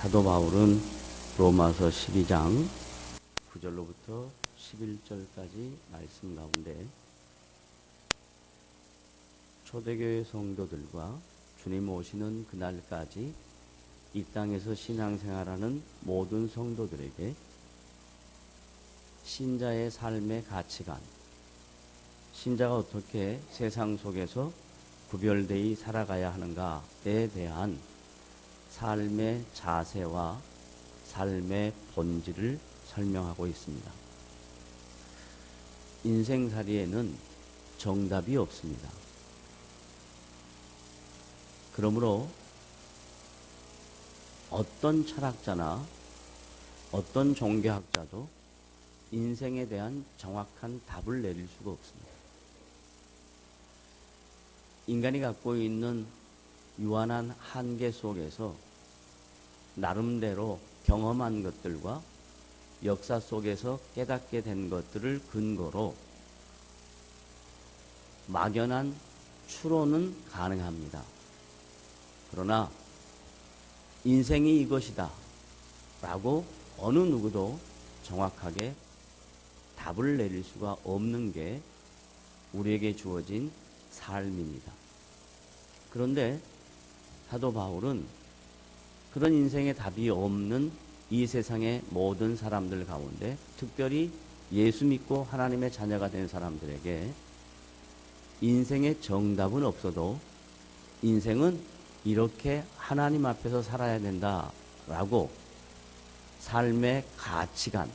사도 바울은 로마서 12장 9절로부터 11절까지 말씀 가운데 초대교회 성도들과 주님 오시는 그날까지 이 땅에서 신앙생활하는 모든 성도들에게 신자의 삶의 가치관, 신자가 어떻게 세상 속에서 구별되이 살아가야 하는가에 대한 삶의 자세와 삶의 본질을 설명하고 있습니다. 인생살이에는 정답이 없습니다. 그러므로 어떤 철학자나 어떤 종교학자도 인생에 대한 정확한 답을 내릴 수가 없습니다. 인간이 갖고 있는 유한한 한계 속에서 나름대로 경험한 것들과 역사 속에서 깨닫게 된 것들을 근거로 막연한 추론은 가능합니다. 그러나 인생이 이것이다 라고 어느 누구도 정확하게 답을 내릴 수가 없는 게 우리에게 주어진 삶입니다. 그런데 사도 바울은 그런 인생의 답이 없는 이 세상의 모든 사람들 가운데 특별히 예수 믿고 하나님의 자녀가 된 사람들에게 인생의 정답은 없어도 인생은 이렇게 하나님 앞에서 살아야 된다라고 삶의 가치관,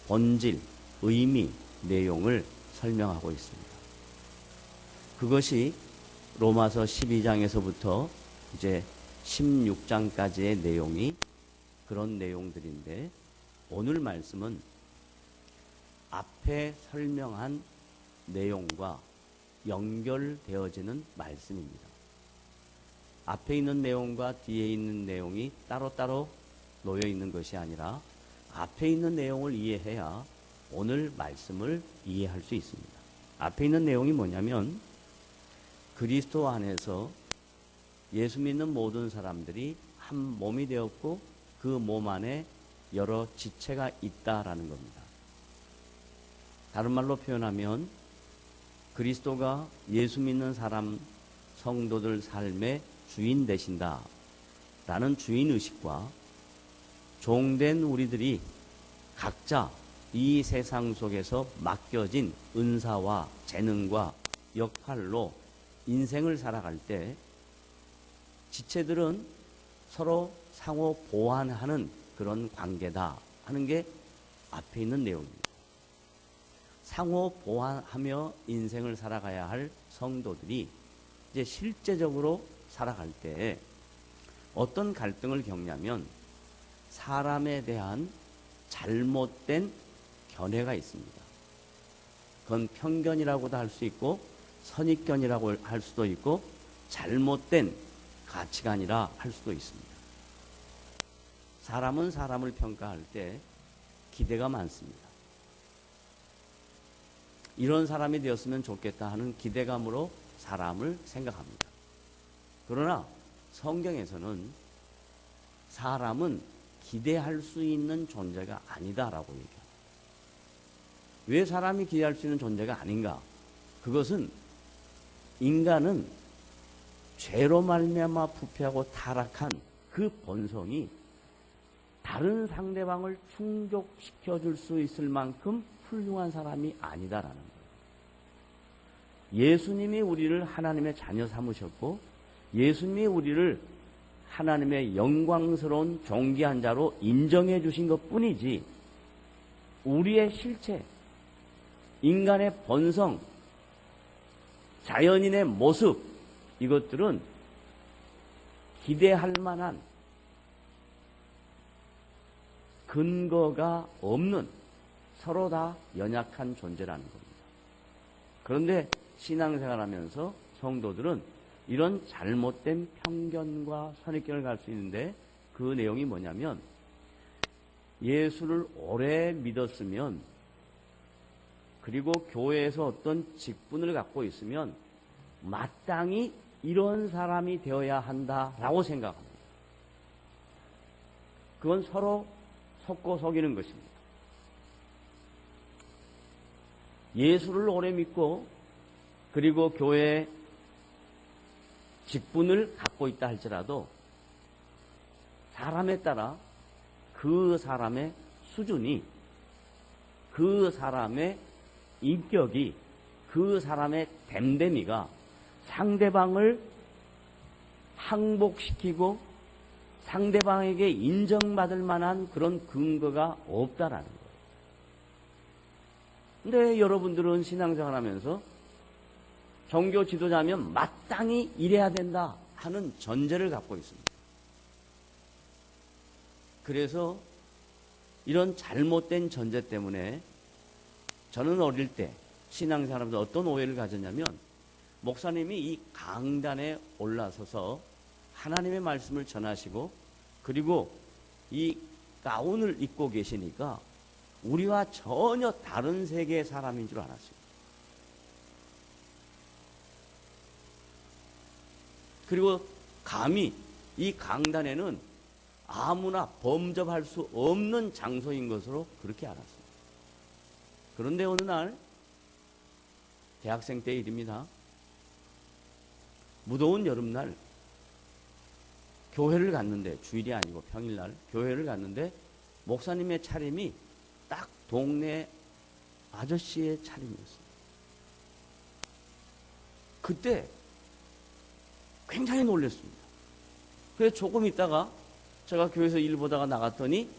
본질, 의미, 내용을 설명하고 있습니다. 그것이 로마서 12장에서부터 이제 16장까지의 내용이 그런 내용들인데, 오늘 말씀은 앞에 설명한 내용과 연결되어지는 말씀입니다. 앞에 있는 내용과 뒤에 있는 내용이 따로따로 놓여 있는 것이 아니라 앞에 있는 내용을 이해해야 오늘 말씀을 이해할 수 있습니다. 앞에 있는 내용이 뭐냐면, 그리스도 안에서 예수 믿는 모든 사람들이 한 몸이 되었고 그 몸 안에 여러 지체가 있다라는 겁니다. 다른 말로 표현하면 그리스도가 예수 믿는 사람, 성도들 삶의 주인 되신다라는 주인의식과 종된 우리들이 각자 이 세상 속에서 맡겨진 은사와 재능과 역할로 인생을 살아갈 때 지체들은 서로 상호 보완하는 그런 관계다 하는 게 앞에 있는 내용입니다. 상호 보완하며 인생을 살아가야 할 성도들이 이제 실제적으로 살아갈 때 어떤 갈등을 겪냐면 사람에 대한 잘못된 견해가 있습니다. 그건 편견이라고도 할 수 있고 선입견이라고 할 수도 있고 잘못된 가치관이라 할 수도 있습니다. 사람은 사람을 평가할 때 기대가 많습니다. 이런 사람이 되었으면 좋겠다 하는 기대감으로 사람을 생각합니다. 그러나 성경에서는 사람은 기대할 수 있는 존재가 아니다라고 얘기합니다. 왜 사람이 기대할 수 있는 존재가 아닌가? 그것은 인간은 죄로 말미암아 부패하고 타락한 그 본성이 다른 상대방을 충족시켜 줄 수 있을 만큼 훌륭한 사람이 아니다라는 거예요. 예수님이 우리를 하나님의 자녀 삼으셨고 예수님이 우리를 하나님의 영광스러운 존귀한 자로 인정해 주신 것뿐이지 우리의 실체, 인간의 본성, 자연인의 모습, 이것들은 기대할 만한 근거가 없는 서로 다 연약한 존재라는 겁니다. 그런데 신앙생활하면서 성도들은 이런 잘못된 편견과 선입견을 갈 수 있는데 그 내용이 뭐냐면 예수를 오래 믿었으면 그리고 교회에서 어떤 직분을 갖고 있으면 마땅히 이런 사람이 되어야 한다라고 생각합니다. 그건 서로 속고 속이는 것입니다. 예수를 오래 믿고 그리고 교회에 직분을 갖고 있다 할지라도 사람에 따라 그 사람의 수준이, 그 사람의 인격이, 그 사람의 됨됨이가 상대방을 항복시키고 상대방에게 인정받을 만한 그런 근거가 없다라는 거예요. 근데 여러분들은 신앙생활 하면서 종교 지도자면 마땅히 이래야 된다 하는 전제를 갖고 있습니다. 그래서 이런 잘못된 전제 때문에 저는 어릴 때 신앙생활하면서 어떤 오해를 가졌냐면, 목사님이 이 강단에 올라서서 하나님의 말씀을 전하시고 그리고 이 가운을 입고 계시니까 우리와 전혀 다른 세계의 사람인 줄 알았어요. 그리고 감히 이 강단에는 아무나 범접할 수 없는 장소인 것으로 그렇게 알았어요. 그런데 어느 날 대학생 때 일입니다. 무더운 여름날 교회를 갔는데, 주일이 아니고 평일날 교회를 갔는데 목사님의 차림이 딱 동네 아저씨의 차림이었어요. 그때 굉장히 놀랐습니다. 그래서 조금 있다가 제가 교회에서 일 보다가 나갔더니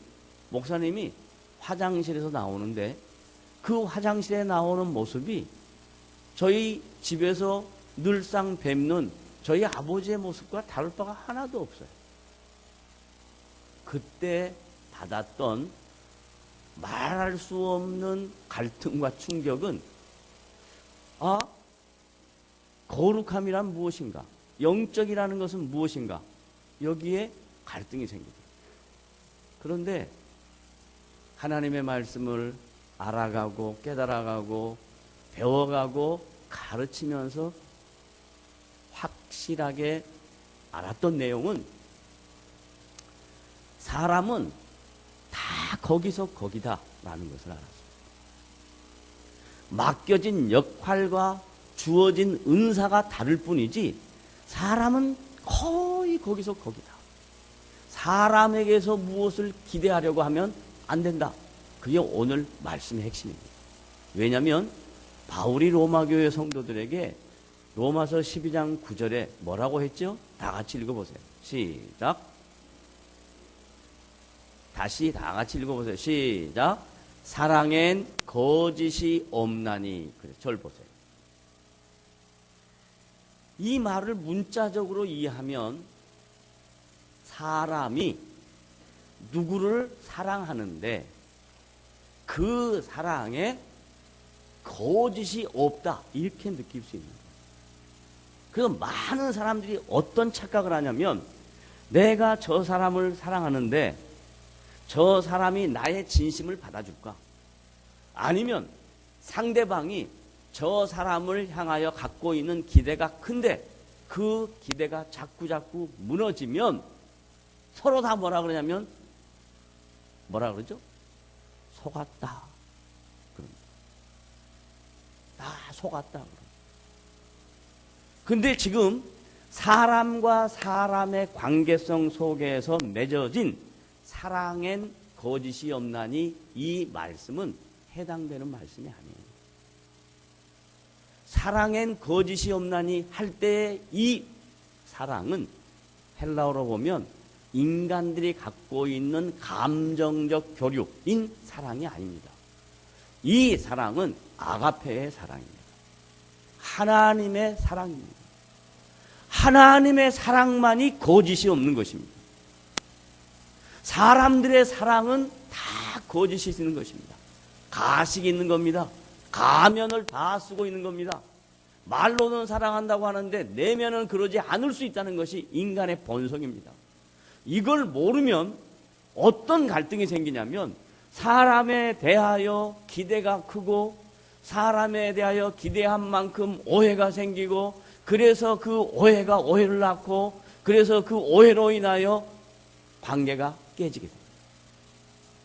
목사님이 화장실에서 나오는데 그 화장실에 나오는 모습이 저희 집에서 늘상 뵙는 저희 아버지의 모습과 다를 바가 하나도 없어요. 그때 받았던 말할 수 없는 갈등과 충격은, 거룩함이란 무엇인가? 영적이라는 것은 무엇인가? 여기에 갈등이 생기죠. 그런데 하나님의 말씀을 알아가고 깨달아가고 배워가고 가르치면서 확실하게 알았던 내용은, 사람은 다 거기서 거기다라는 것을 알았습니다. 맡겨진 역할과 주어진 은사가 다를 뿐이지 사람은 거의 거기서 거기다. 사람에게서 무엇을 기대하려고 하면 안 된다. 그게 오늘 말씀의 핵심입니다. 왜냐하면 바울이 로마교회 성도들에게 로마서 12장 9절에 뭐라고 했죠? 다 같이 읽어보세요. 시작. 다시 다 같이 읽어보세요. 시작. 사랑엔 거짓이 없나니. 그래, 절 보세요. 이 말을 문자적으로 이해하면 사람이 누구를 사랑하는데 그 사랑에 거짓이 없다, 이렇게 느낄 수 있는 거예요. 그래서 많은 사람들이 어떤 착각을 하냐면, 내가 저 사람을 사랑하는데 저 사람이 나의 진심을 받아줄까? 아니면 상대방이 저 사람을 향하여 갖고 있는 기대가 큰데 그 기대가 자꾸 무너지면 서로 다 뭐라 그러냐면, 뭐라 그러죠? 속았다. 다 속았다. 근데 지금 사람과 사람의 관계성 속에서 맺어진 사랑엔 거짓이 없나니, 이 말씀은 해당되는 말씀이 아니에요. 사랑엔 거짓이 없나니 할 때의 이 사랑은 헬라어로 보면 인간들이 갖고 있는 감정적 교류인 사랑이 아닙니다. 이 사랑은 아가페의 사랑입니다. 하나님의 사랑입니다. 하나님의 사랑만이 거짓이 없는 것입니다. 사람들의 사랑은 다 거짓이 있는 것입니다. 가식이 있는 겁니다. 가면을 다 쓰고 있는 겁니다. 말로는 사랑한다고 하는데 내면은 그러지 않을 수 있다는 것이 인간의 본성입니다. 이걸 모르면 어떤 갈등이 생기냐면, 사람에 대하여 기대가 크고 사람에 대하여 기대한 만큼 오해가 생기고, 그래서 그 오해가 오해를 낳고, 그래서 그 오해로 인하여 관계가 깨지게 됩니다.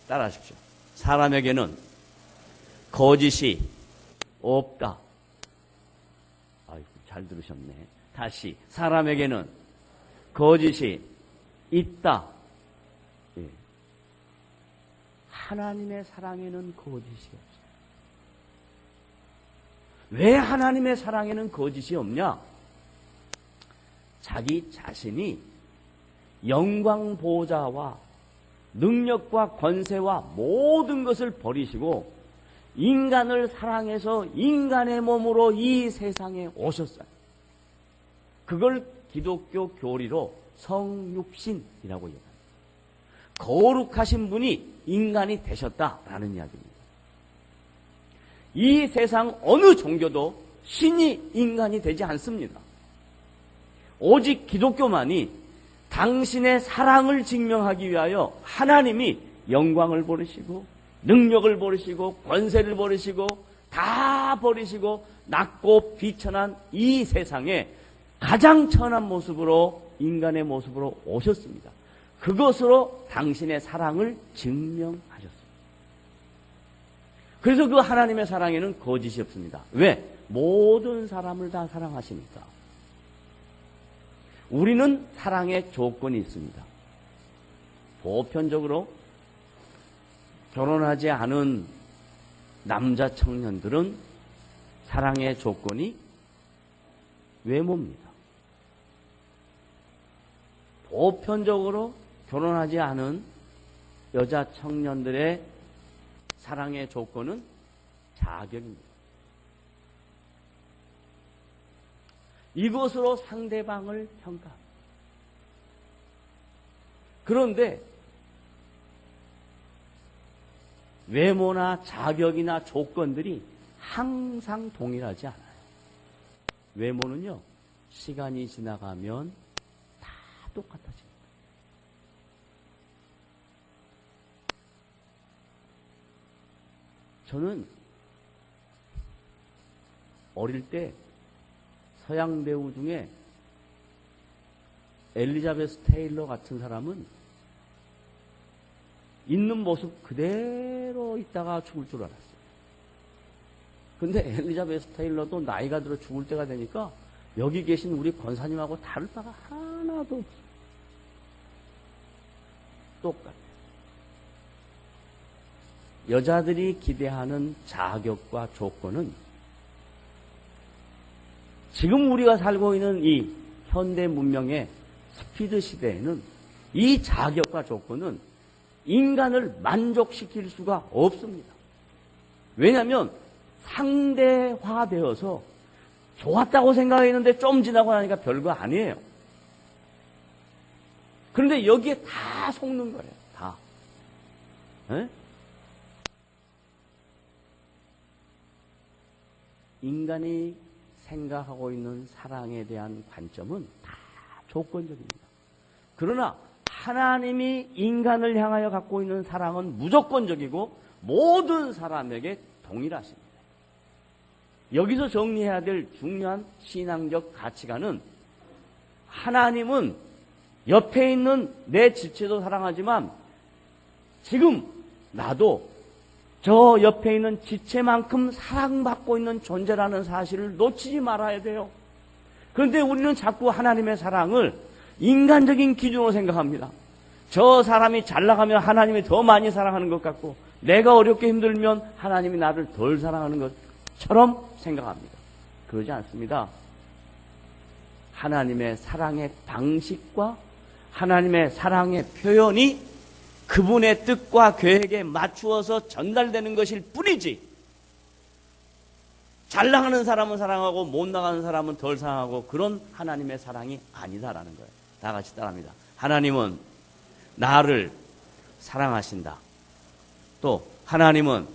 따라하십시오. 사람에게는 거짓이 없다. 아이고, 잘 들으셨네. 다시, 사람에게는 거짓이 있다. 예. 하나님의 사랑에는 거짓이 없어요. 왜 하나님의 사랑에는 거짓이 없냐? 자기 자신이 영광 보좌와 능력과 권세와 모든 것을 버리시고 인간을 사랑해서 인간의 몸으로 이 세상에 오셨어요. 그걸 기독교 교리로 성육신이라고 얘기합니다. 거룩하신 분이 인간이 되셨다라는 이야기입니다. 이 세상 어느 종교도 신이 인간이 되지 않습니다. 오직 기독교만이 당신의 사랑을 증명하기 위하여 하나님이 영광을 버리시고 능력을 버리시고 권세를 버리시고 다 버리시고 낮고 비천한 이 세상에 가장 천한 모습으로 인간의 모습으로 오셨습니다. 그것으로 당신의 사랑을 증명하셨습니다. 그래서 그 하나님의 사랑에는 거짓이 없습니다. 왜? 모든 사람을 다 사랑하시니까. 우리는 사랑의 조건이 있습니다. 보편적으로 결혼하지 않은 남자 청년들은 사랑의 조건이 외모입니다. 보편적으로 결혼하지 않은 여자 청년들의 사랑의 조건은 자격입니다. 이것으로 상대방을 평가합니다. 그런데 외모나 자격이나 조건들이 항상 동일하지 않아요. 외모는요, 시간이 지나가면 다 똑같아집니다. 저는 어릴 때 서양 배우 중에 엘리자베스 테일러 같은 사람은 있는 모습 그대로 있다가 죽을 줄 알았어요. 근데 엘리자베스 테일러도 나이가 들어 죽을 때가 되니까 여기 계신 우리 권사님하고 다를 바가 하나도 없어요. 똑같아요. 여자들이 기대하는 자격과 조건은 지금 우리가 살고 있는 이 현대 문명의 스피드 시대에는 이 자격과 조건은 인간을 만족시킬 수가 없습니다. 왜냐하면 상대화되어서 좋았다고 생각했는데 좀 지나고 나니까 별거 아니에요. 그런데 여기에 다 속는 거예요. 다. 에? 인간이 생각하고 있는 사랑에 대한 관점은 다 조건적입니다. 그러나 하나님이 인간을 향하여 갖고 있는 사랑은 무조건적이고 모든 사람에게 동일하십니다. 여기서 정리해야 될 중요한 신앙적 가치관은 하나님은 옆에 있는 내 지체도 사랑하지만 지금 나도 저 옆에 있는 지체만큼 사랑받고 있는 존재라는 사실을 놓치지 말아야 돼요. 그런데 우리는 자꾸 하나님의 사랑을 인간적인 기준으로 생각합니다. 저 사람이 잘 나가면 하나님이 더 많이 사랑하는 것 같고 내가 어렵게 힘들면 하나님이 나를 덜 사랑하는 것처럼 생각합니다. 그러지 않습니다. 하나님의 사랑의 방식과 하나님의 사랑의 표현이 그분의 뜻과 계획에 맞추어서 전달되는 것일 뿐이지 잘 나가는 사람은 사랑하고 못 나가는 사람은 덜 사랑하고 그런 하나님의 사랑이 아니다라는 거예요. 다 같이 따라합니다. 하나님은 나를 사랑하신다. 또 하나님은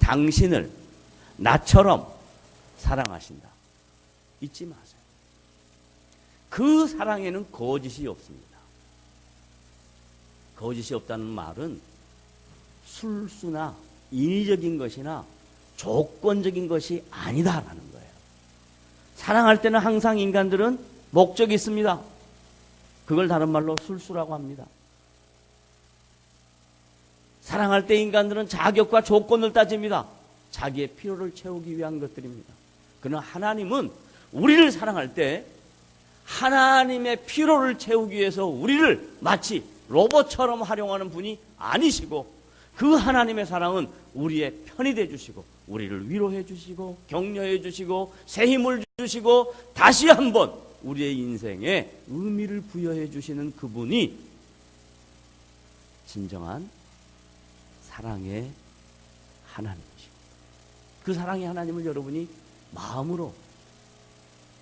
당신을 나처럼 사랑하신다. 잊지 마세요. 그 사랑에는 거짓이 없습니다. 거짓이 없다는 말은 술수나 인위적인 것이나 조건적인 것이 아니다라는 거예요. 사랑할 때는 항상 인간들은 목적이 있습니다. 그걸 다른 말로 술수라고 합니다. 사랑할 때 인간들은 자격과 조건을 따집니다. 자기의 필요를 채우기 위한 것들입니다. 그러나 하나님은 우리를 사랑할 때 하나님의 필요를 채우기 위해서 우리를 마치 로봇처럼 활용하는 분이 아니시고, 그 하나님의 사랑은 우리의 편이 되어주시고 우리를 위로해 주시고 격려해 주시고 새 힘을 주시고 다시 한번 우리의 인생에 의미를 부여해 주시는 그분이 진정한 사랑의 하나님이시고, 그 사랑의 하나님을 여러분이 마음으로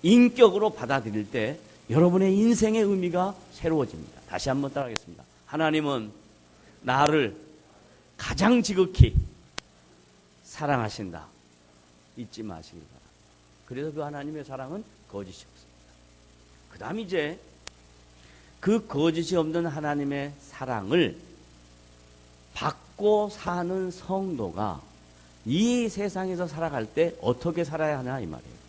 인격으로 받아들일 때 여러분의 인생의 의미가 새로워집니다. 다시 한번 따라하겠습니다. 하나님은 나를 가장 지극히 사랑하신다. 잊지 마시기 바랍니다. 그래서 그 하나님의 사랑은 거짓이 없습니다. 그 다음 이제 그 거짓이 없는 하나님의 사랑을 받고 사는 성도가 이 세상에서 살아갈 때 어떻게 살아야 하냐 이 말이에요.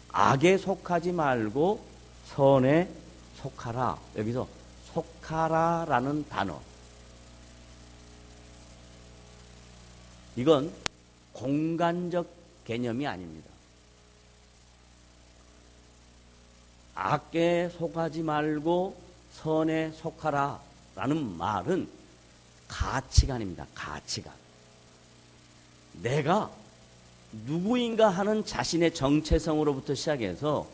악에 속하지 말고 선에 속하라. 여기서 속하라라는 단어, 이건 공간적 개념이 아닙니다. 악에 속하지 말고 선에 속하라 라는 말은 가치관입니다. 가치관. 내가 누구인가 하는 자신의 정체성으로부터 시작해서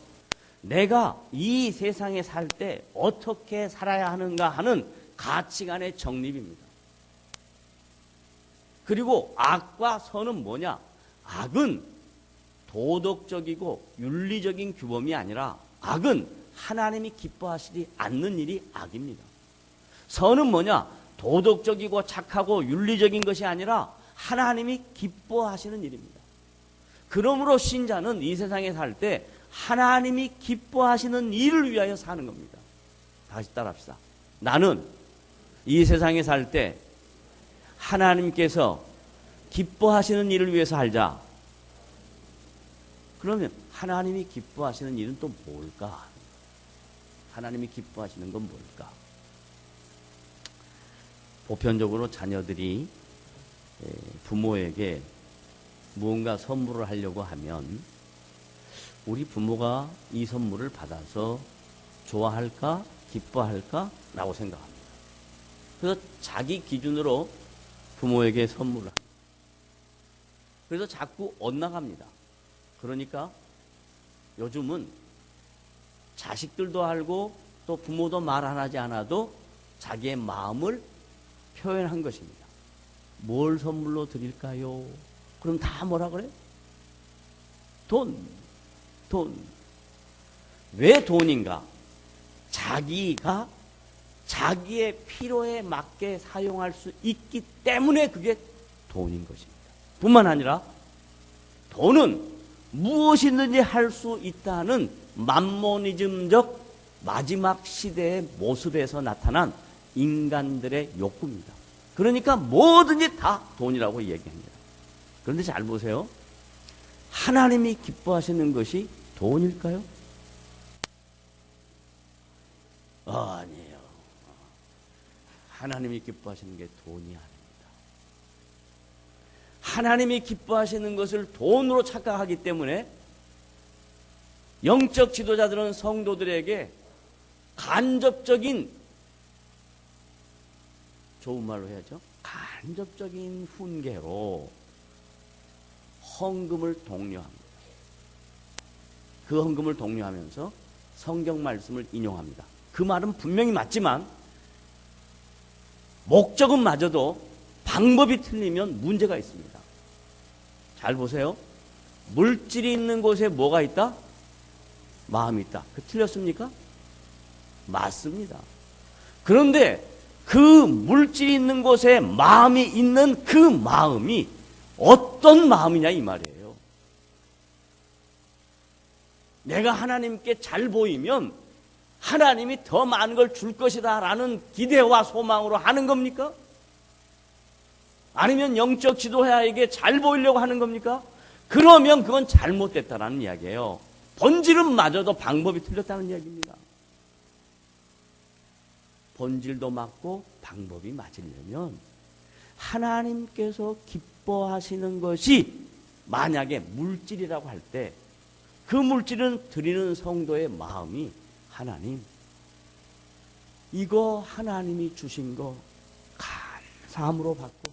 내가 이 세상에 살 때 어떻게 살아야 하는가 하는 가치관의 정립입니다. 그리고 악과 선은 뭐냐? 악은 도덕적이고 윤리적인 규범이 아니라 악은 하나님이 기뻐하시지 않는 일이 악입니다. 선은 뭐냐? 도덕적이고 착하고 윤리적인 것이 아니라 하나님이 기뻐하시는 일입니다. 그러므로 신자는 이 세상에 살 때 하나님이 기뻐하시는 일을 위하여 사는 겁니다. 다시 따라합시다. 나는 이 세상에 살 때 하나님께서 기뻐하시는 일을 위해서 살자. 그러면 하나님이 기뻐하시는 일은 또 뭘까? 하나님이 기뻐하시는 건 뭘까? 보편적으로 자녀들이 부모에게 무언가 선물을 하려고 하면 우리 부모가 이 선물을 받아서 좋아할까? 기뻐할까? 라고 생각합니다. 그래서 자기 기준으로 부모에게 선물을 합니다. 그래서 자꾸 엇나갑니다. 그러니까 요즘은 자식들도 알고 또 부모도 말 안 하지 않아도 자기의 마음을 표현한 것입니다. 뭘 선물로 드릴까요? 그럼 다 뭐라 그래? 돈. 왜 돈인가? 자기가 자기의 필요에 맞게 사용할 수 있기 때문에 그게 돈인 것입니다. 뿐만 아니라 돈은 무엇이든지 할 수 있다는 맘모니즘적 마지막 시대의 모습에서 나타난 인간들의 욕구입니다. 그러니까 뭐든지 다 돈이라고 얘기합니다. 그런데 잘 보세요. 하나님이 기뻐하시는 것이 돈일까요? 아니에요. 하나님이 기뻐하시는 게 돈이 아닙니다. 하나님이 기뻐하시는 것을 돈으로 착각하기 때문에 영적 지도자들은 성도들에게 간접적인, 좋은 말로 해야죠, 간접적인 훈계로 헌금을 독려합니다. 그 헌금을 독려하면서 성경 말씀을 인용합니다. 그 말은 분명히 맞지만 목적은 맞아도 방법이 틀리면 문제가 있습니다. 잘 보세요. 물질이 있는 곳에 뭐가 있다? 마음이 있다. 그 틀렸습니까? 맞습니다. 그런데 그 물질이 있는 곳에 마음이 있는 그 마음이 어떤 마음이냐 이 말이에요. 내가 하나님께 잘 보이면 하나님이 더 많은 걸 줄 것이다 라는 기대와 소망으로 하는 겁니까? 아니면 영적 지도자에게 잘 보이려고 하는 겁니까? 그러면 그건 잘못됐다라는 이야기예요. 본질은 맞아도 방법이 틀렸다는 이야기입니다. 본질도 맞고 방법이 맞으려면 하나님께서 기뻐하시는 것이 만약에 물질이라고 할 때 그 물질은 드리는 성도의 마음이 하나님, 이거 하나님이 주신 거 감사함으로 받고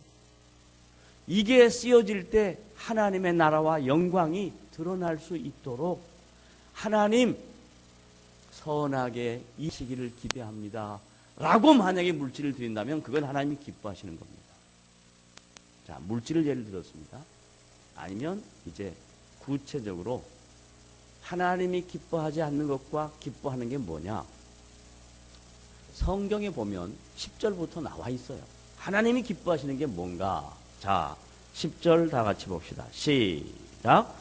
이게 쓰여질 때 하나님의 나라와 영광이 드러날 수 있도록 하나님 선하게 이 시기를 기대합니다 라고 만약에 물질을 드린다면 그건 하나님이 기뻐하시는 겁니다. 자, 물질을 예를 들었습니다. 아니면 이제 구체적으로 하나님이 기뻐하지 않는 것과 기뻐하는 게 뭐냐? 성경에 보면 10절부터 나와 있어요. 하나님이 기뻐하시는 게 뭔가? 자, 10절 다 같이 봅시다. 시작.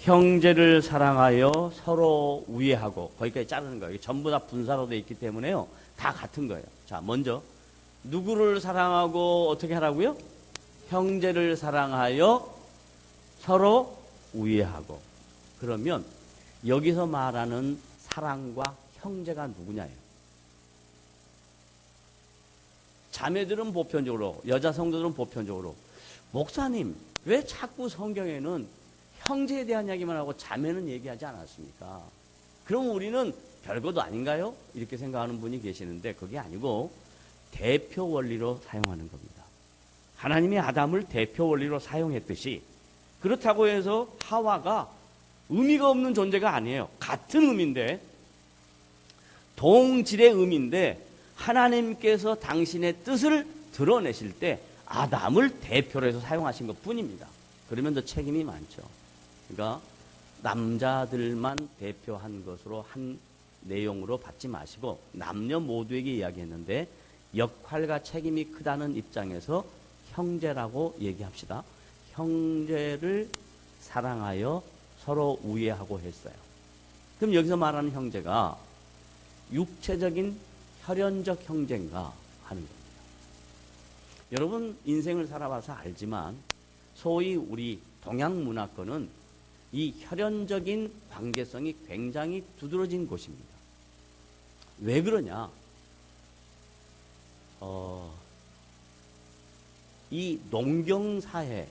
형제를 사랑하여 서로 우애하고, 거기까지 자르는 거예요. 전부 다 분사로 되어 있기 때문에요. 다 같은 거예요. 자, 먼저 누구를 사랑하고 어떻게 하라고요? 형제를 사랑하여 서로 우애하고. 그러면 여기서 말하는 사랑과 형제가 누구냐예요. 자매들은 보편적으로, 여자 성도들은 보편적으로, 목사님 왜 자꾸 성경에는 형제에 대한 이야기만 하고 자매는 얘기하지 않았습니까? 그럼 우리는 별것도 아닌가요? 이렇게 생각하는 분이 계시는데 그게 아니고 대표 원리로 사용하는 겁니다. 하나님이 아담을 대표 원리로 사용했듯이, 그렇다고 해서 하와가 의미가 없는 존재가 아니에요. 같은 의미인데, 동질의 의미인데 하나님께서 당신의 뜻을 드러내실 때 아담을 대표로 해서 사용하신 것 뿐입니다. 그러면 더 책임이 많죠. 그러니까 남자들만 대표한 것으로 한 내용으로 받지 마시고 남녀 모두에게 이야기했는데 역할과 책임이 크다는 입장에서 형제라고 얘기합시다. 형제를 사랑하여 서로 우애하고 했어요. 그럼 여기서 말하는 형제가 육체적인 혈연적 형제인가 하는 겁니다. 여러분 인생을 살아봐서 알지만 소위 우리 동양 문화권은 이 혈연적인 관계성이 굉장히 두드러진 곳입니다. 왜 그러냐? 이 농경사회,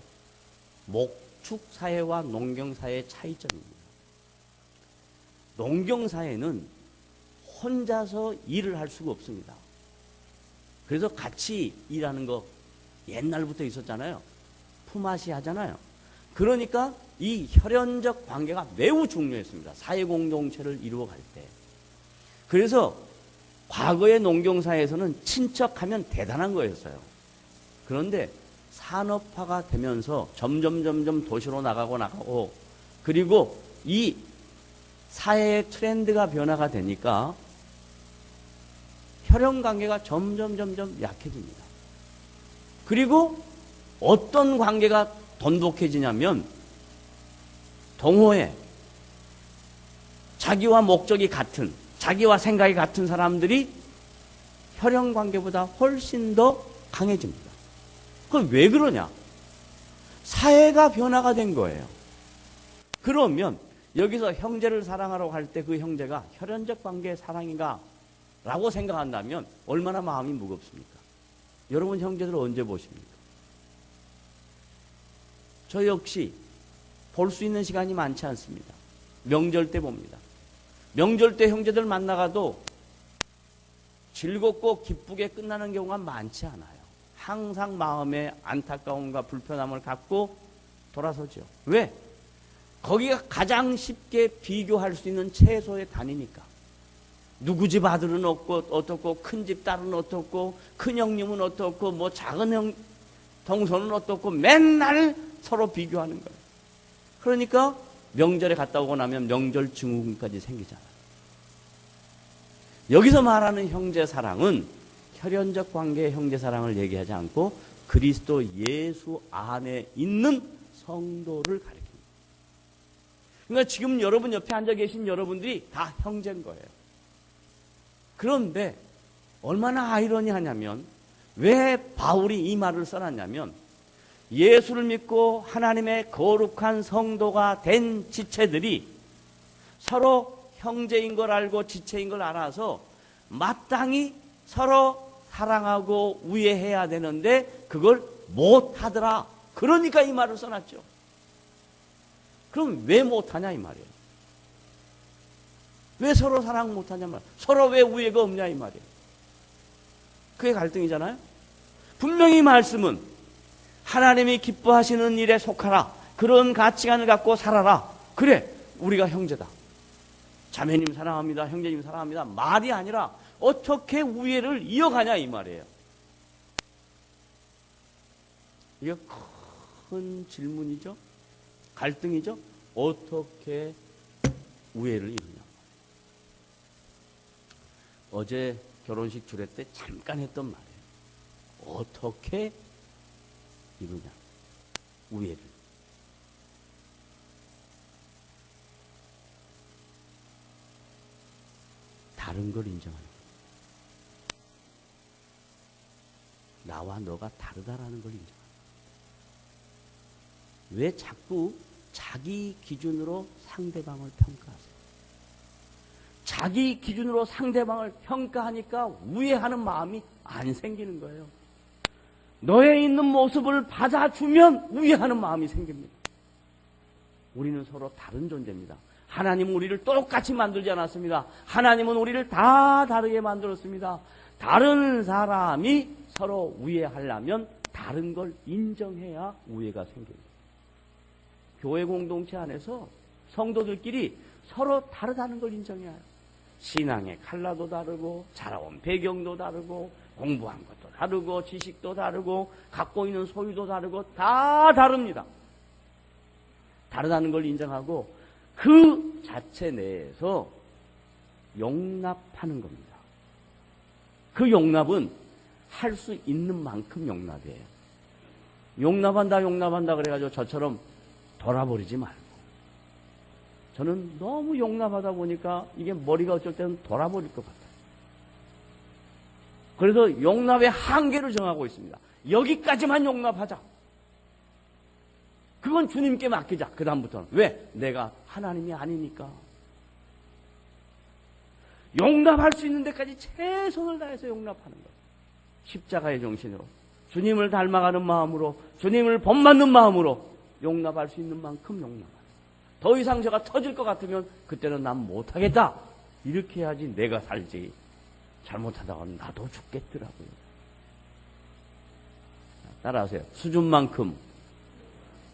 목축사회와 농경사회의 차이점입니다. 농경사회는 혼자서 일을 할 수가 없습니다. 그래서 같이 일하는 거 옛날부터 있었잖아요. 품앗이 하잖아요. 그러니까 이 혈연적 관계가 매우 중요했습니다. 사회공동체를 이루어갈 때. 그래서 과거의 농경사회에서는 친척하면 대단한 거였어요. 그런데 산업화가 되면서 점점 도시로 나가고 그리고 이 사회의 트렌드가 변화가 되니까 혈연관계가 점점 약해집니다. 그리고 어떤 관계가 돈독해지냐면 동호회, 자기와 목적이 같은, 자기와 생각이 같은 사람들이 혈연관계보다 훨씬 더 강해집니다. 그건 왜 그러냐? 사회가 변화가 된 거예요. 그러면 여기서 형제를 사랑하라고 할 때 그 형제가 혈연적 관계의 사랑인가? 라고 생각한다면 얼마나 마음이 무겁습니까? 여러분 형제들을 언제 보십니까? 저 역시 볼 수 있는 시간이 많지 않습니다. 명절 때 봅니다. 명절 때 형제들 만나가도 즐겁고 기쁘게 끝나는 경우가 많지 않아요. 항상 마음에 안타까움과 불편함을 갖고 돌아서죠. 왜? 거기가 가장 쉽게 비교할 수 있는 최소의 단위니까. 누구 집 아들은 어떻고 큰 집 딸은 어떻고 큰 형님은 어떻고 뭐 작은 형 동선은 어떻고 맨날 서로 비교하는 거예요. 그러니까 명절에 갔다 오고 나면 명절 증후군까지 생기잖아요. 여기서 말하는 형제 사랑은 혈연적 관계의 형제 사랑을 얘기하지 않고 그리스도 예수 안에 있는 성도를 가리킵니다. 그러니까 지금 여러분 옆에 앉아 계신 여러분들이 다 형제인 거예요. 그런데 얼마나 아이러니하냐면 왜 바울이 이 말을 써놨냐면 예수를 믿고 하나님의 거룩한 성도가 된 지체들이 서로 형제인 걸 알고 지체인 걸 알아서 마땅히 서로 사랑하고 우애해야 되는데 그걸 못하더라. 그러니까 이 말을 써놨죠. 그럼 왜 못하냐 이 말이에요. 왜 서로 사랑 못하냐 말. 서로 왜 우애가 없냐 이 말이에요. 그게 갈등이잖아요. 분명히 말씀은 하나님이 기뻐하시는 일에 속하라. 그런 가치관을 갖고 살아라. 그래, 우리가 형제다. 자매님 사랑합니다. 형제님 사랑합니다. 말이 아니라 어떻게 우애를 이어가냐 이 말이에요. 이게 큰 질문이죠. 갈등이죠. 어떻게 우애를 이루냐. 어제 결혼식 주례 때 잠깐 했던 말이에요. 어떻게 이루냐. 우애를. 다른 걸 인정하는 거예요. 나와 너가 다르다라는 걸 인정하는 거예요. 왜 자꾸 자기 기준으로 상대방을 평가하세요? 자기 기준으로 상대방을 평가하니까 우애하는 마음이 안 생기는 거예요. 너의 있는 모습을 받아주면 우애하는 마음이 생깁니다. 우리는 서로 다른 존재입니다. 하나님은 우리를 똑같이 만들지 않았습니다. 하나님은 우리를 다 다르게 만들었습니다. 다른 사람이 서로 우애하려면 다른 걸 인정해야 우애가 생깁니다. 교회 공동체 안에서 성도들끼리 서로 다르다는 걸 인정해야 해요. 신앙의 컬러도 다르고 자라온 배경도 다르고 공부한 것도 다르고 지식도 다르고 갖고 있는 소유도 다르고 다 다릅니다. 다르다는 걸 인정하고 그 자체 내에서 용납하는 겁니다. 그 용납은 할 수 있는 만큼 용납이에요. 용납한다 그래가지고 저처럼 돌아버리지 말고. 저는 너무 용납하다 보니까 이게 머리가 어쩔 때는 돌아버릴 것 같아요. 그래서 용납의 한계를 정하고 있습니다. 여기까지만 용납하자. 그건 주님께 맡기자. 그 다음부터는. 왜? 내가 하나님이 아니니까. 용납할 수 있는 데까지 최선을 다해서 용납하는 거예요. 십자가의 정신으로. 주님을 닮아가는 마음으로, 주님을 본받는 마음으로 용납할 수 있는 만큼 용납하는. 더 이상 제가 터질 것 같으면 그때는 난 못하겠다. 이렇게 해야지 내가 살지. 잘못하다가 나도 죽겠더라고요. 따라하세요. 수준만큼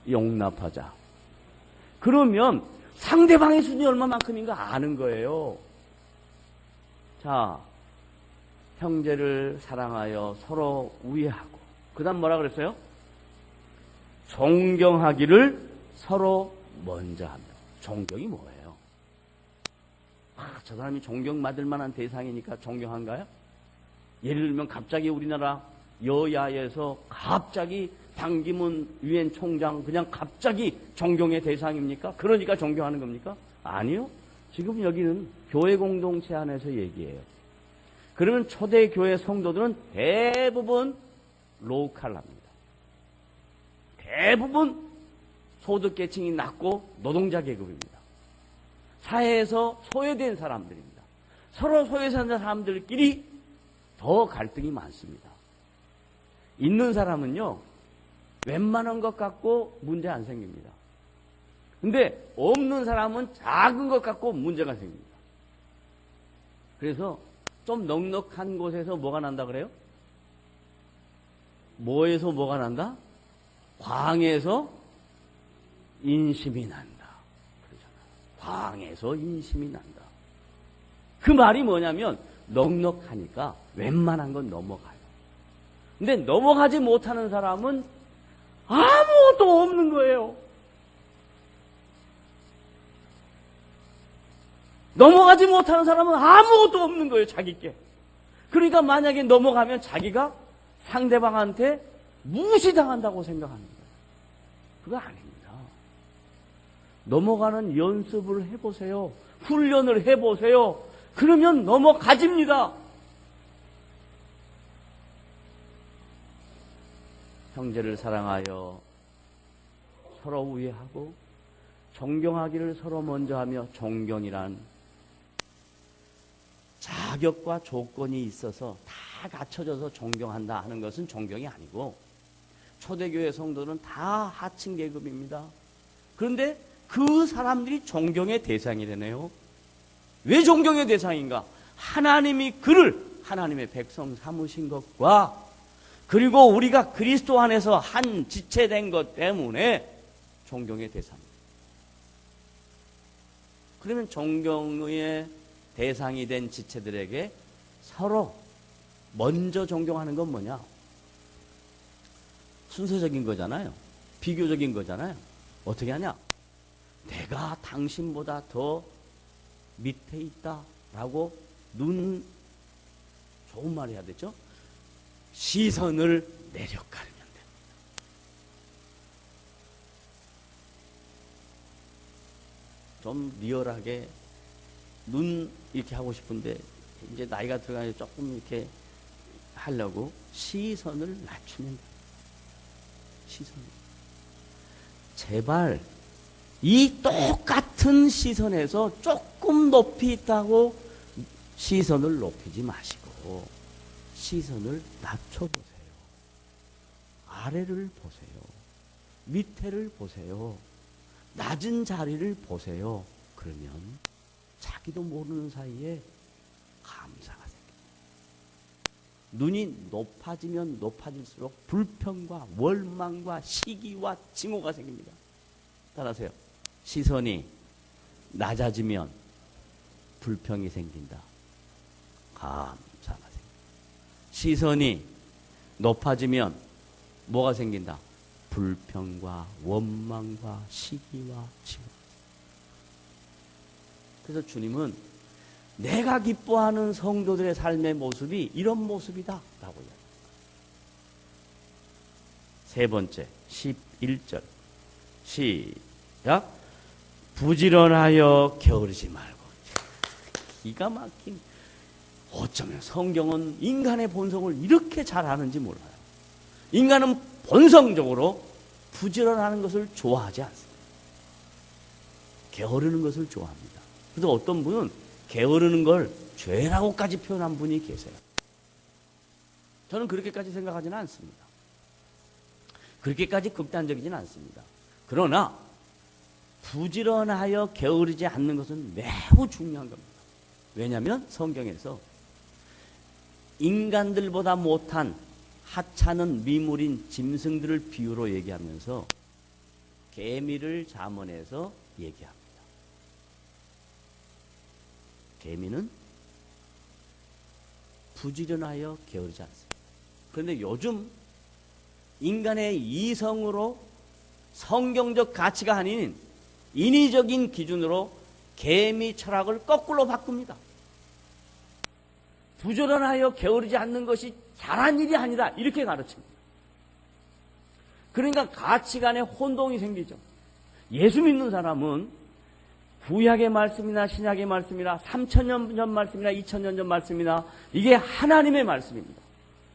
용납하자. 그러면 상대방의 수준이 얼마만큼인가 아는 거예요. 자, 형제를 사랑하여 서로 우애하고, 그 다음 뭐라 그랬어요? 존경하기를 서로 먼저 하며. 존경이 뭐예요? 저 사람이 존경받을 만한 대상이니까 존경한가요? 예를 들면 갑자기 우리나라 여야에서 갑자기 반기문 유엔 총장 그냥 갑자기 존경의 대상입니까? 그러니까 존경하는 겁니까? 아니요. 지금 여기는 교회 공동체 안에서 얘기해요. 그러면 초대 교회 성도들은 대부분 로컬합니다. 대부분 소득계층이 낮고 노동자 계급입니다. 사회에서 소외된 사람들입니다. 서로 소외된 사람들끼리 더 갈등이 많습니다. 있는 사람은요, 웬만한 것 갖고 문제 안 생깁니다. 근데 없는 사람은 작은 것 갖고 문제가 생깁니다. 그래서 좀 넉넉한 곳에서 뭐가 난다 그래요? 뭐에서 뭐가 난다? 광에서 인심이 난다. 그러잖아요. 광에서 인심이 난다. 그 말이 뭐냐면 넉넉하니까 웬만한 건 넘어가요. 근데 넘어가지 못하는 사람은 아무것도 없는 거예요. 넘어가지 못하는 사람은 아무것도 없는 거예요, 자기께. 그러니까 만약에 넘어가면 자기가 상대방한테 무시당한다고 생각하는 거예요. 그거 아닙니다. 넘어가는 연습을 해보세요. 훈련을 해보세요. 그러면 넘어가집니다. 형제를 사랑하여 서로 우애하고 존경하기를 서로 먼저 하며, 존경이란 자격과 조건이 있어서 다 갖춰져서 존경한다 하는 것은 존경이 아니고, 초대교회 성도는 다 하층 계급입니다. 그런데 그 사람들이 존경의 대상이 되네요. 왜 존경의 대상인가? 하나님이 그를 하나님의 백성 삼으신 것과, 그리고 우리가 그리스도 안에서 한 지체된 것 때문에 존경의 대상입니다. 그러면 존경의 대상이 된 지체들에게 서로 먼저 존경하는 건 뭐냐? 순서적인 거잖아요. 비교적인 거잖아요. 어떻게 하냐? 내가 당신보다 더 밑에 있다라고 좋은 말 해야 되죠? 시선을 내려가면 됩니다. 좀 리얼하게 이렇게 하고 싶은데 이제 나이가 들어가니까 조금 이렇게 하려고 시선을 낮추면 됩니다. 시선을. 제발 이 똑같은 시선에서 조금 높이 있다고 시선을 높이지 마시고 시선을 낮춰보세요. 아래를 보세요. 밑에를 보세요. 낮은 자리를 보세요. 그러면 자기도 모르는 사이에 감사가 생깁니다. 눈이 높아지면 높아질수록 불평과 원망과 시기와 징후가 생깁니다. 따라하세요. 시선이 낮아지면 불평이 생긴다. 감사가 생긴다. 시선이 높아지면 뭐가 생긴다? 불평과 원망과 시기와 징후. 그래서 주님은 내가 기뻐하는 성도들의 삶의 모습이 이런 모습이다 라고 이야기합니다. 세 번째 11절 시작. 부지런하여 게으르지 말고. 기가 막힌. 어쩌면 성경은 인간의 본성을 이렇게 잘 아는지 몰라요. 인간은 본성적으로 부지런하는 것을 좋아하지 않습니다. 게으르는 것을 좋아합니다. 그래서 어떤 분은 게으르는 걸 죄라고까지 표현한 분이 계세요. 저는 그렇게까지 생각하지는 않습니다. 그렇게까지 극단적이지는 않습니다. 그러나 부지런하여 게으르지 않는 것은 매우 중요한 겁니다. 왜냐하면 성경에서 인간들보다 못한 하찮은 미물인 짐승들을 비유로 얘기하면서 개미를 잠언해서 얘기합니다. 개미는 부지런하여 게으르지 않습니다. 그런데 요즘 인간의 이성으로 성경적 가치가 아닌 인위적인 기준으로 개미 철학을 거꾸로 바꿉니다. 부지런하여 게으르지 않는 것이 잘한 일이 아니다 이렇게 가르칩니다. 그러니까 가치관에 혼동이 생기죠. 예수 믿는 사람은 구약의 말씀이나 신약의 말씀이나 3000년 전 말씀이나 2000년 전 말씀이나 이게 하나님의 말씀입니다.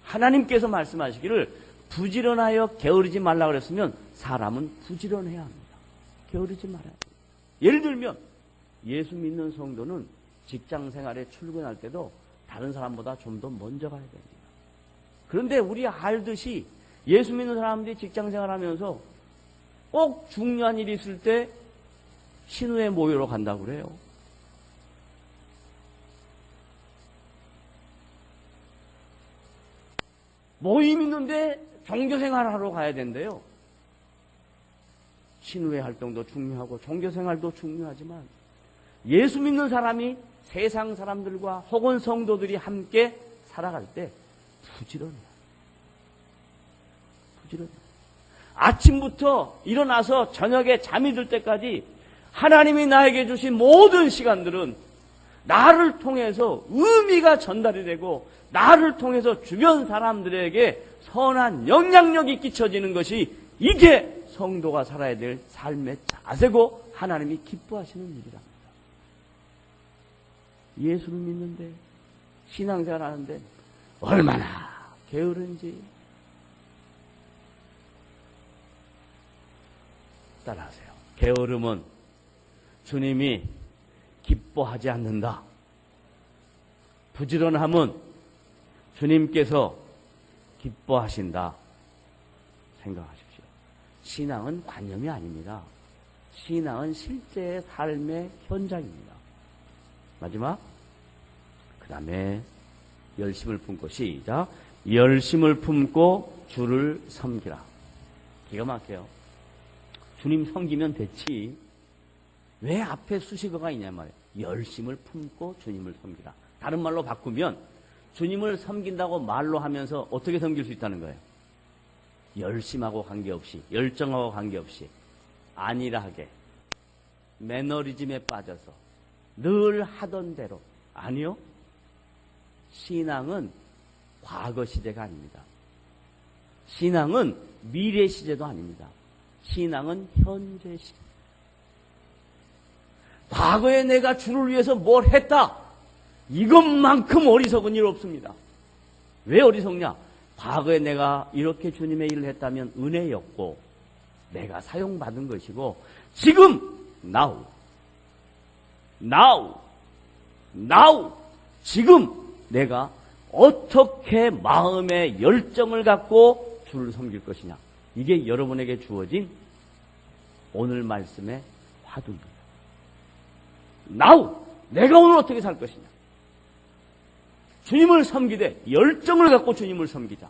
하나님께서 말씀하시기를 부지런하여 게으르지 말라 그랬으면 사람은 부지런해야 합니다. 게으르지 말아야 합니다. 예를 들면 예수 믿는 성도는 직장 생활에 출근할 때도 다른 사람보다 좀 더 먼저 가야 됩니다. 그런데 우리 알듯이 예수 믿는 사람들이 직장 생활하면서 꼭 중요한 일이 있을 때 신우회 모여로 간다고 그래요. 모임 있는데 종교생활하러 가야 된대요. 신우회 활동도 중요하고 종교생활도 중요하지만 예수 믿는 사람이 세상 사람들과 혹은 성도들이 함께 살아갈 때 부지런해요. 부지런해요. 아침부터 일어나서 저녁에 잠이 들 때까지 하나님이 나에게 주신 모든 시간들은 나를 통해서 의미가 전달이 되고 나를 통해서 주변 사람들에게 선한 영향력이 끼쳐지는 것이 이게 성도가 살아야 될 삶의 자세고 하나님이 기뻐하시는 일이랍니다. 예수를 믿는데 신앙생활 하는데 얼마나 게으른지 따라하세요. 게으름은 주님이 기뻐하지 않는다. 부지런함은 주님께서 기뻐하신다 생각하십시오. 신앙은 관념이 아닙니다. 신앙은 실제의 삶의 현장입니다. 마지막, 그 다음에 열심을 품고, 시작. 열심을 품고 주를 섬기라. 기가 막혀요. 주님 섬기면 됐지. 왜 앞에 수식어가 있냐 말이에요. 열심을 품고 주님을 섬기라. 다른 말로 바꾸면 주님을 섬긴다고 말로 하면서 어떻게 섬길 수 있다는 거예요? 열심하고 관계없이, 열정하고 관계없이, 안일하게, 매너리즘에 빠져서 늘 하던 대로. 아니요. 신앙은 과거 시대가 아닙니다. 신앙은 미래 시대도 아닙니다. 신앙은 현재 시대. 과거에 내가 주를 위해서 뭘 했다. 이것만큼 어리석은 일 없습니다. 왜 어리석냐? 과거에 내가 이렇게 주님의 일을 했다면 은혜였고 내가 사용받은 것이고, 지금 now 지금 내가 어떻게 마음의 열정을 갖고 주를 섬길 것이냐. 이게 여러분에게 주어진 오늘 말씀의 화두입니다. now 내가 오늘 어떻게 살 것이냐. 주님을 섬기되 열정을 갖고 주님을 섬기자.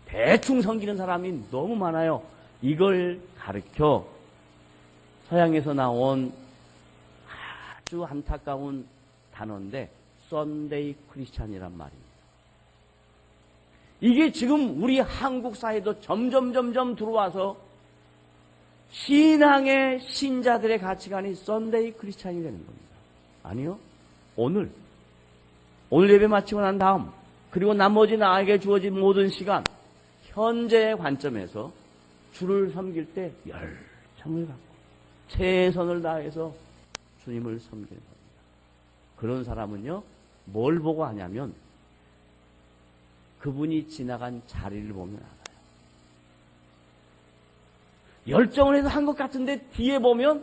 대충 섬기는 사람이 너무 많아요. 이걸 가르쳐 서양에서 나온 아주 안타까운 단어인데 썬데이 크리스찬이란 말입니다. 이게 지금 우리 한국 사회도 점점 들어와서 신앙의 신자들의 가치관이 썬데이 크리스찬이 되는 겁니다. 아니요. 오늘 예배 마치고 난 다음, 그리고 나머지 나에게 주어진 모든 시간, 현재의 관점에서 주를 섬길 때 열정을 갖고 최선을 다해서 주님을 섬기는 겁니다. 그런 사람은요, 뭘 보고 하냐면 그분이 지나간 자리를 보면 알아요. 열정을 해서 한 것 같은데 뒤에 보면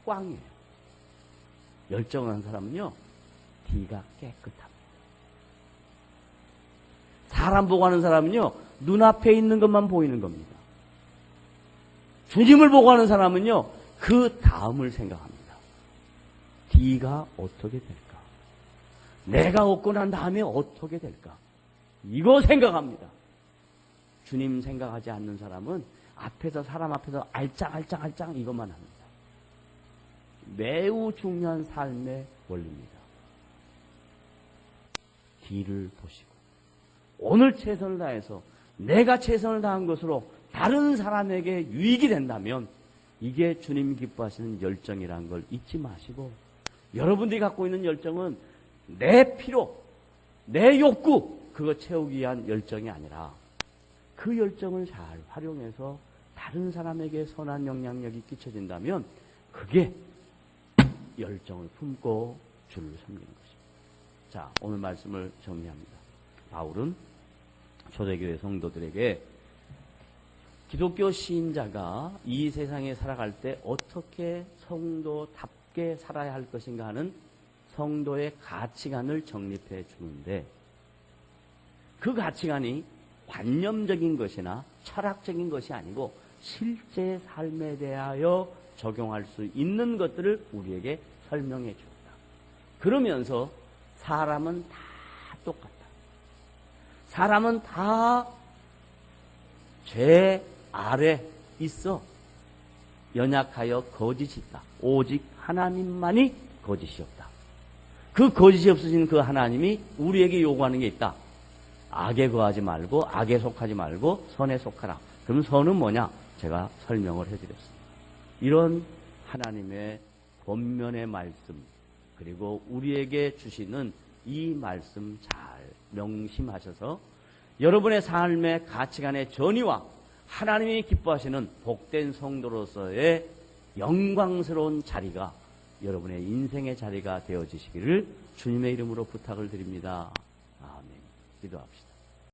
꽝이에요. 열정을 한 사람은요, 뒤가 깨끗합니다. 사람 보고 하는 사람은요, 눈앞에 있는 것만 보이는 겁니다. 주님을 보고 하는 사람은요, 그 다음을 생각합니다. 뒤가 어떻게 될까? 내가 얻고 난 다음에 어떻게 될까? 이거 생각합니다. 주님 생각하지 않는 사람은 앞에서, 사람 앞에서 알짱 이것만 합니다. 매우 중요한 삶의 원리입니다. 뒤를 보시고 오늘 최선을 다해서 내가 최선을 다한 것으로 다른 사람에게 유익이 된다면 이게 주님 기뻐하시는 열정이라는 걸 잊지 마시고, 여러분들이 갖고 있는 열정은 내 필요, 내 욕구 그거 채우기 위한 열정이 아니라 그 열정을 잘 활용해서 다른 사람에게 선한 영향력이 끼쳐진다면 그게 열정을 품고 주를 섬기는 것입니다. 자, 오늘 말씀을 정리합니다. 바울은 초대교회 성도들에게 기독교 신자가 이 세상에 살아갈 때 어떻게 성도답게 살아야 할 것인가 하는 성도의 가치관을 정립해 주는데, 그 가치관이 관념적인 것이나 철학적인 것이 아니고 실제 삶에 대하여 적용할 수 있는 것들을 우리에게 설명해 줍니다. 그러면서 사람은 다 똑같다. 사람은 다 죄 아래 있어. 연약하여 거짓이 있다. 오직 하나님만이 거짓이 없다. 그 거짓이 없으신 그 하나님이 우리에게 요구하는 게 있다. 악에 거하지 말고, 악에 속하지 말고 선에 속하라. 그럼 선은 뭐냐? 제가 설명을 해드렸습니다. 이런 하나님의 권면의 말씀, 그리고 우리에게 주시는 이 말씀 잘 명심하셔서 여러분의 삶의 가치관의 전이와 하나님이 기뻐하시는 복된 성도로서의 영광스러운 자리가 여러분의 인생의 자리가 되어지시기를 주님의 이름으로 부탁을 드립니다. 아멘. 기도합시다.